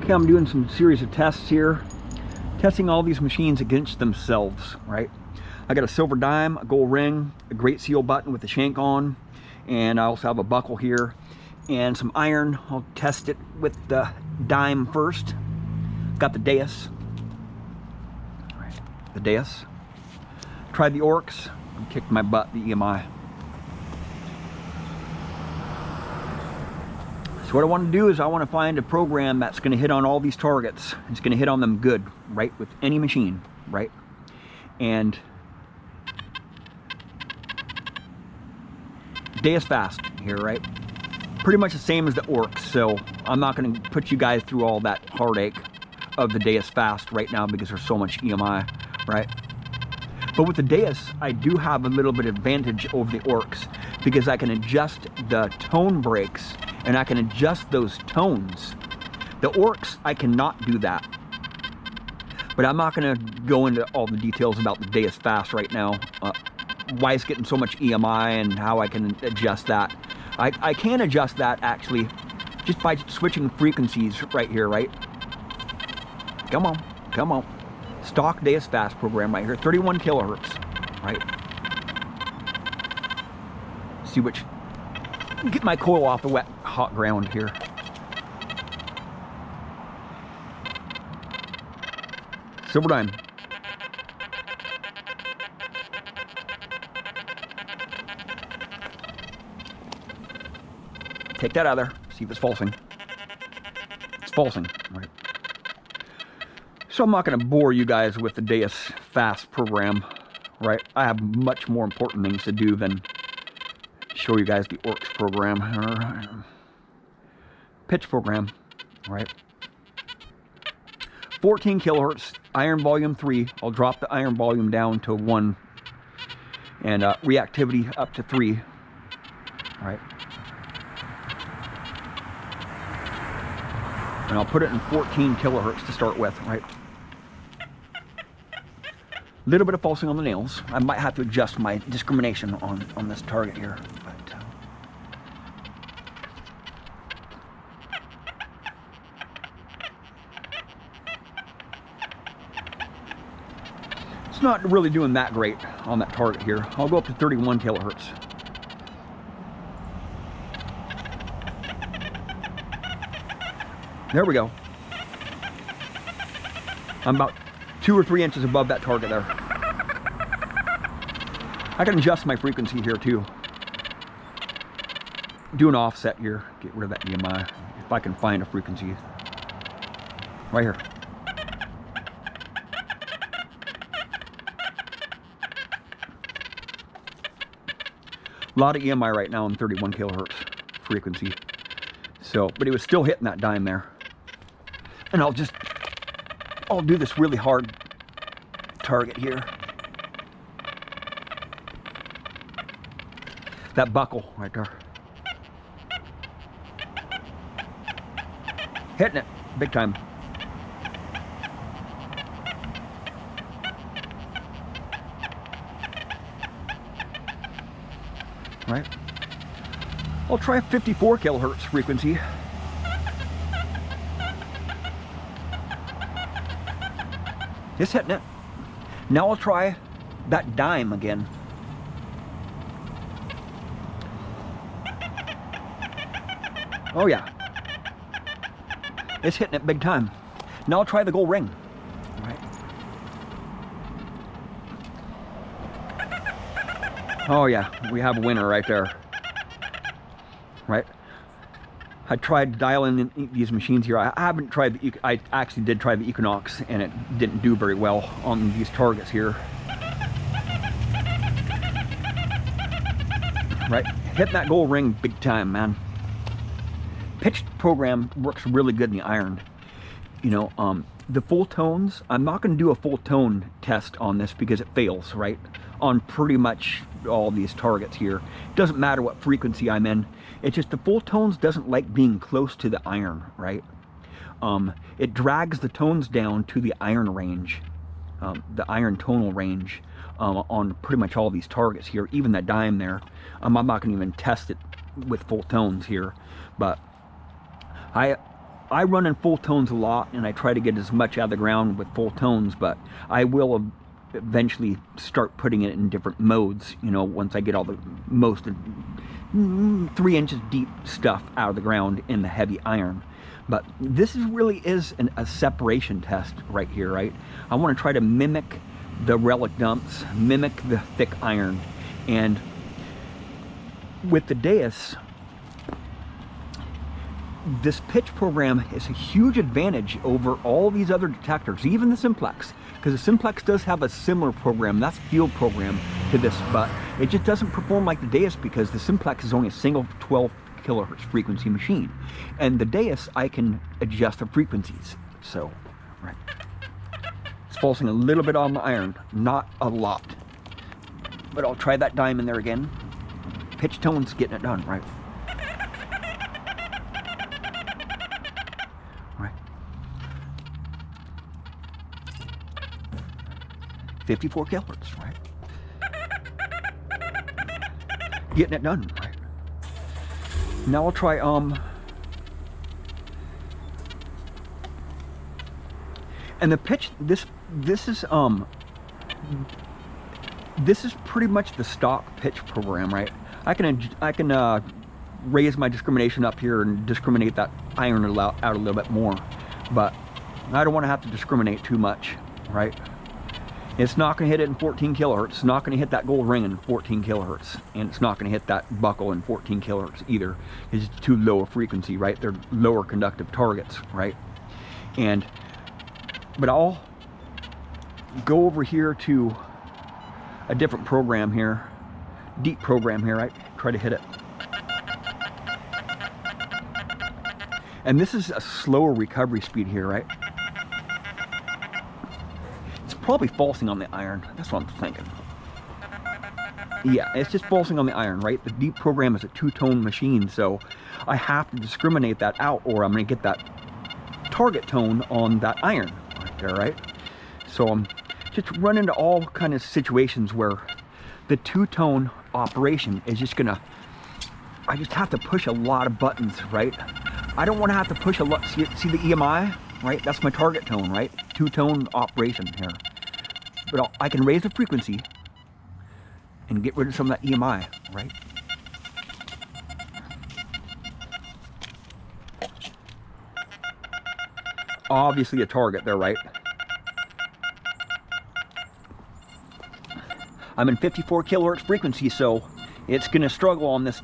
Okay, I'm doing some series of tests here, testing all these machines against themselves, right? I got a silver dime, a gold ring, a great seal button with the shank on, and I also have a buckle here and some iron. I'll test it with the dime first. Got the Deus, right, the Deus. Tried the Orcs and kicked my butt, the EMI. So what I want to do is I want to find a program that's going to hit on all these targets. It's going to hit on them good, right, with any machine, right? And Deus fast here, right? Pretty much the same as the Orcs, so I'm not going to put you guys through all that heartache of the Deus fast right now because there's so much EMI, right? But with the Deus, I do have a little bit of advantage over the Orcs because I can adjust the tone breaks and I can adjust those tones. The Orcs, I cannot do that. But I'm not going to go into all the details about the Deus fast right now. Why it's getting so much EMI and how I can adjust that. I can adjust that actually just by switching frequencies right here, right? Come on, come on. Stock Deus fast program right here, 31 kilohertz, right? See which, get my coil off the wet, hot ground here. Silver dime. Take that out of there, see if it's pulsing. It's pulsing, right? So I'm not going to bore you guys with the Deus fast program, right? I have much more important things to do than show you guys the Orcs program or pitch program, right? 14 kilohertz, iron volume 3. I'll drop the iron volume down to 1 and reactivity up to 3, right? And I'll put it in 14 kilohertz to start with, right? A little bit of pulsing on the nails. I might have to adjust my discrimination on this target here. But, it's not really doing that great on that target here. I'll go up to 31 kilohertz. There we go. I'm about 2 or 3 inches above that target there. I can adjust my frequency here too. Do an offset here, get rid of that EMI, if I can find a frequency. Right here. A lot of EMI right now on 31 kilohertz frequency. So, but it was still hitting that dime there. And I'll do this really hard target here. That buckle right there. Hitting it big time. Right? I'll try 54 kilohertz frequency. Just hitting it. Now I'll try that dime again. Oh yeah. It's hitting it big time. Now I'll try the gold ring. Right. Oh yeah, we have a winner right there. Right. I tried dialing in these machines here. I haven't tried the, I actually did try the Equinox and it didn't do very well on these targets here. Right, hitting that gold ring big time, man. Pitch program works really good in the iron. You know, the full tones, I'm not going to do a full tone test on this because it fails, right? On pretty much all these targets here. It doesn't matter what frequency I'm in. It's just the full tones doesn't like being close to the iron, right? It drags the tones down to the iron range, the iron tonal range on pretty much all these targets here, even that dime there. I'm not going to even test it with full tones here, but I run in full tones a lot, and I try to get as much out of the ground with full tones, but I will eventually start putting it in different modes, you know, once I get all the most 3 inches deep stuff out of the ground in the heavy iron. But this really is a separation test right here, right? I want to try to mimic the relic dumps, mimic the thick iron. And with the Deus, this pitch program is a huge advantage over all these other detectors, even the Simplex, because the Simplex does have a similar program, that's field program to this, but it just doesn't perform like the Deus because the Simplex is only a single 12 kilohertz frequency machine, and the Deus I can adjust the frequencies. So, right, it's falsing a little bit on the iron, not a lot, but I'll try that dime in there again. Pitch tone's getting it done, right? 54 kilohertz, right? Getting it done, right? Now I'll try and the pitch, this is pretty much the stock pitch program, right? I can raise my discrimination up here and discriminate that iron out a little bit more, but I don't want to have to discriminate too much, right? It's not going to hit it in 14 kilohertz. It's not going to hit that gold ring in 14 kilohertz. And it's not going to hit that buckle in 14 kilohertz either. It's too low a frequency, right? They're lower conductive targets, right? But I'll go over here to a different program here. Deep program here, right? Try to hit it. And this is a slower recovery speed here, right? Probably falsing on the iron. That's what I'm thinking. Yeah, it's just falsing on the iron, right? The deep program is a two-tone machine, so I have to discriminate that out, or I'm going to get that target tone on that iron right there, right? So I'm just run into all kind of situations where the two-tone operation is just gonna, I just have to push a lot of buttons, right? I don't want to have to push a lot. See the EMI, right? That's my target tone, right? Two-tone operation here. But I can raise the frequency and get rid of some of that EMI, right? Obviously a target there, right? I'm in 54 kilohertz frequency, so it's gonna struggle on this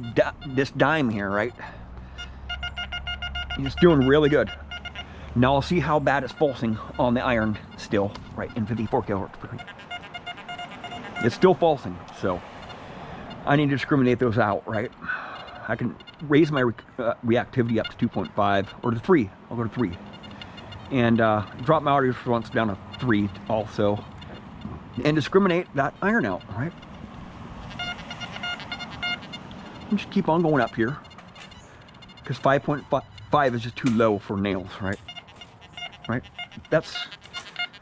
dime here, right? It's doing really good. Now I'll see how bad it's falsing on the iron still, right, in 54 kilohertz frequency. It's still falsing, so I need to discriminate those out, right? I can raise my reactivity up to 2.5 or to 3. I'll go to 3. And drop my audio response down to 3 also. And discriminate that iron out, right? And just keep on going up here. Because 5.5 is just too low for nails, right? Right? That's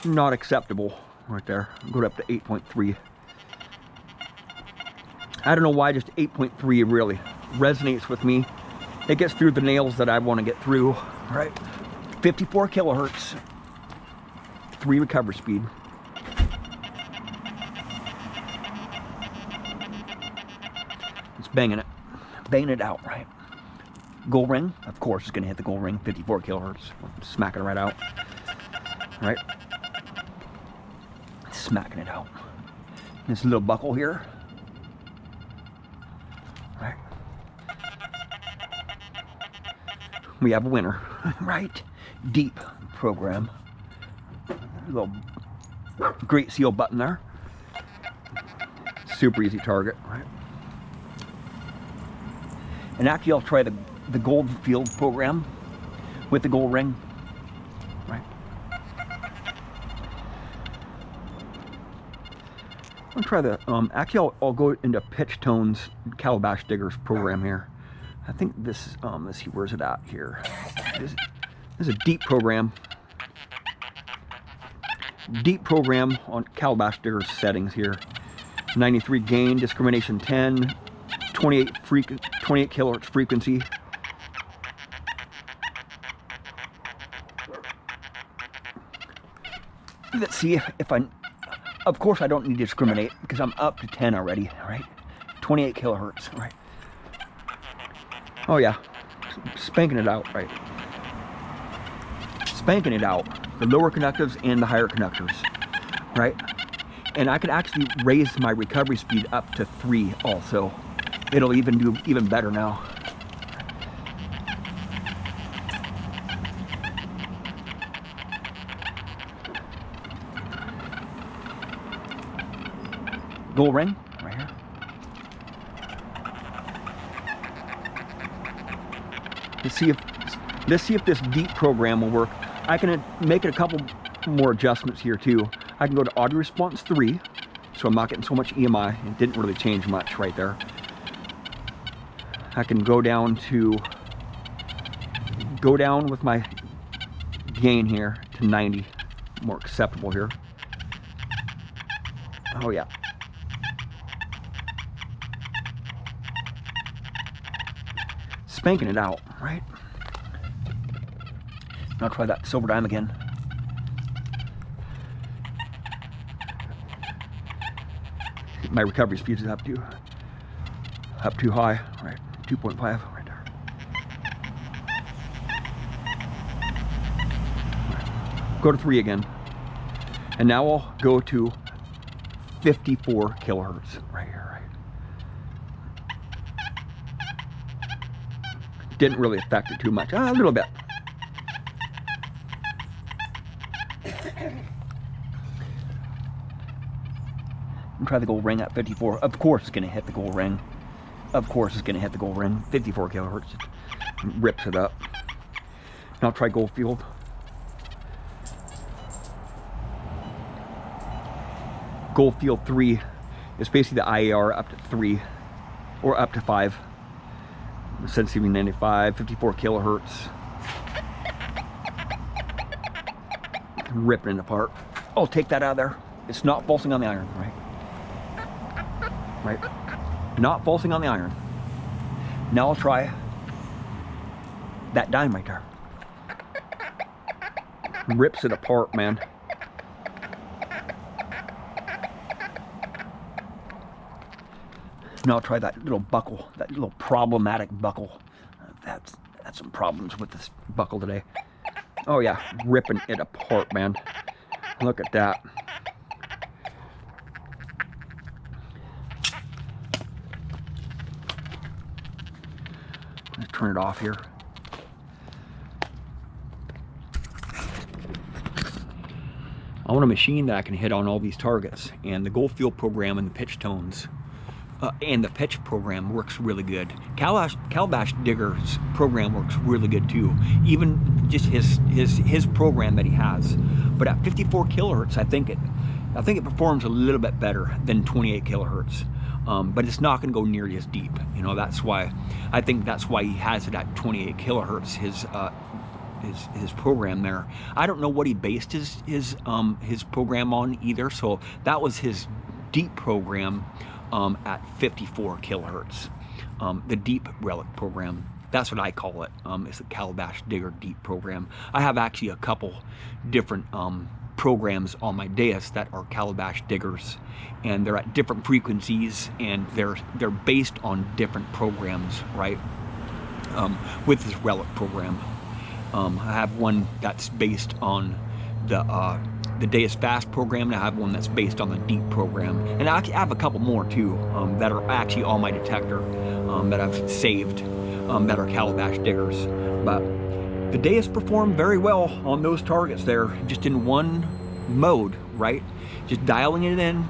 not acceptable right there. Go up to 8.3. I don't know why just 8.3 really resonates with me. It gets through the nails that I want to get through, right? 54 kilohertz, 3 recovery speed. It's banging it out, right? Gold ring, of course, is going to hit the gold ring, 54 kilohertz. Smacking it right out, right? Smacking it out. This little buckle here, right? We have a winner, right? Deep program. Little great seal button there. Super easy target, right? And actually, I'll try the gold field program with the gold ring, right? I'll try the actually I'll go into Pitch Tone's Calabash Diggers program here. I think this is let's see, where's it at here? This is a deep program. Deep program on Calabash Diggers settings here. 93 gain, discrimination 10, 28 kilohertz frequency. let's see if I, of course I don't need to discriminate because I'm up to 10 already, right? 28 kilohertz, right? Oh yeah, spanking it out, right? Spanking it out, the lower conductives and the higher conductors, right? And I can actually raise my recovery speed up to 3 also. It'll even do even better now. Gold ring, right here. Let's see if this deep program will work. I can make it a couple more adjustments here too. I can go to audio response 3, so I'm not getting so much EMI. It didn't really change much right there. I can go down with my gain here to 90, more acceptable here. Oh yeah. Spanking it out, right? I'll try that silver dime again. My recovery speed is up too high, right? 2.5 right there. Right. Go to 3 again, and now I'll go to 54 kilohertz right here. Didn't really affect it too much. A little bit. Try the gold ring at 54. Of course it's going to hit the gold ring. Of course it's going to hit the gold ring. 54 kilohertz. Rips it up. Now try gold field. Gold field 3 is basically the IAR up to 3 or up to 5. Sensitivity 95, 54 kilohertz. Ripping it apart. Oh, take that out of there. It's not pulsing on the iron, right? Right? Not pulsing on the iron. Now I'll try that dime right there. Rips it apart, man. Now I'll try that little buckle, that little problematic buckle. That's some problems with this buckle today. Oh yeah, ripping it apart, man. Look at that. Let's turn it off here. I want a machine that I can hit on all these targets, and the gold field program and the pitch tones and the pitch program works really good. Calabash Digger's program works really good too. Even just his program that he has. But at 54 kilohertz, I think it performs a little bit better than 28 kilohertz. But it's not going to go nearly as deep. You know, that's why he has it at 28 kilohertz. His program there. I don't know what he based his program on either. So that was his deep program. At 54 kilohertz, the deep relic program. That's what I call it. It's the Calabash Digger deep program. I have actually a couple different programs on my Deus that are Calabash Diggers, and they're at different frequencies, and they're based on different programs, right? With this relic program, I have one that's based on the Deus Fast program, and I have one that's based on the deep program, and I have a couple more too that are actually on my detector that I've saved that are Calabash Diggers. But the Deus performed very well on those targets there, just in one mode, right? Just dialing it in,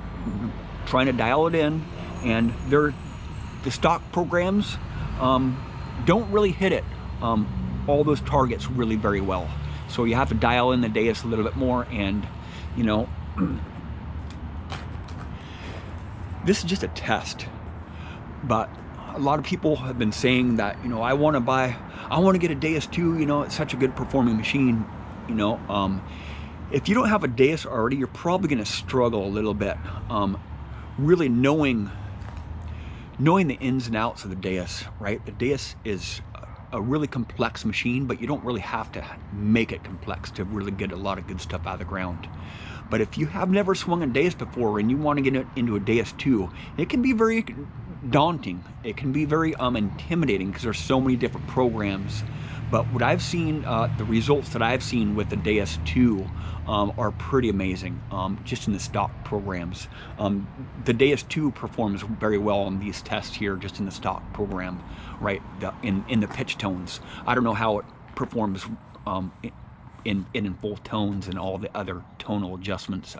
trying to dial it in, and the stock programs don't really hit it all those targets really very well. So you have to dial in the Deus a little bit more, and you know, this is just a test. But a lot of people have been saying that, you know, I want to get a Deus too, you know, it's such a good performing machine, you know. If you don't have a Deus already, you're probably going to struggle a little bit really knowing the ins and outs of the Deus, right? The Deus is a really complex machine, but you don't really have to make it complex to really get a lot of good stuff out of the ground. But if you have never swung a Deus before and you want to get into a Deus 2, it can be very daunting. It can be very intimidating because there's so many different programs. But what I've seen, the results that I've seen with the Deus 2 are pretty amazing, just in the stock programs. The Deus 2 performs very well on these tests here, just in the stock program, right, in the pitch tones. I don't know how it performs in full tones and all the other tonal adjustments,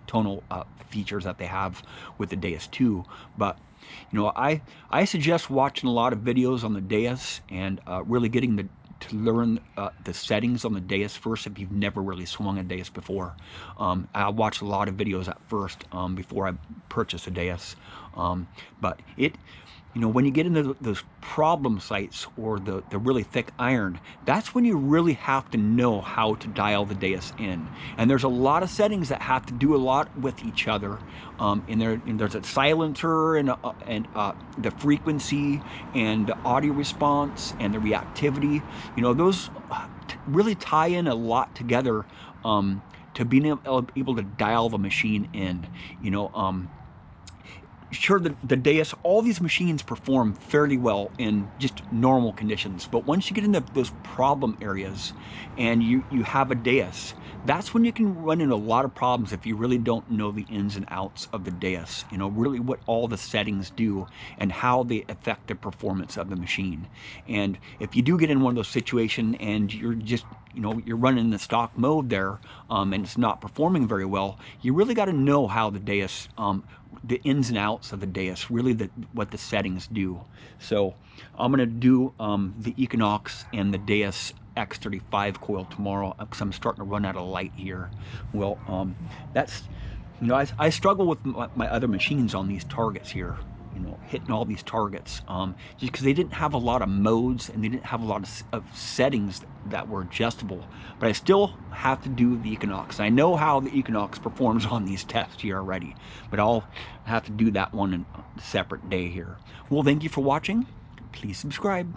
tonal features that they have with the Deus 2. But you know, I suggest watching a lot of videos on the Deus and really getting to learn the settings on the Deus first if you've never really swung a Deus before. I watched a lot of videos at first before I purchased a Deus, but you know, when you get into those problem sites or the really thick iron, that's when you really have to know how to dial the Deus in. And there's a lot of settings that have to do a lot with each other. And there's a silencer and the frequency and the audio response and the reactivity. You know, those really tie in a lot together to being able to dial the machine in. You know, sure, the Deus, all these machines perform fairly well in just normal conditions, but once you get into those problem areas and you have a Deus, that's when you can run into a lot of problems if you really don't know the ins and outs of the Deus, you know, really what all the settings do and how they affect the performance of the machine. And if you do get in one of those situations and you're just, you know, you're running the stock mode there and it's not performing very well, you really got to know how the Deus, the ins and outs of the Deus, really what the settings do. So I'm going to do the Equinox and the Deus X35 coil tomorrow because I'm starting to run out of light here. Well, that's, you know, I struggle with my other machines on these targets here, you know, hitting all these targets, just because they didn't have a lot of modes and they didn't have a lot of settings that were adjustable. But I still have to do the Equinox. I know how the Equinox performs on these tests here already, but I'll have to do that one in a separate day here. Well, thank you for watching. Please subscribe.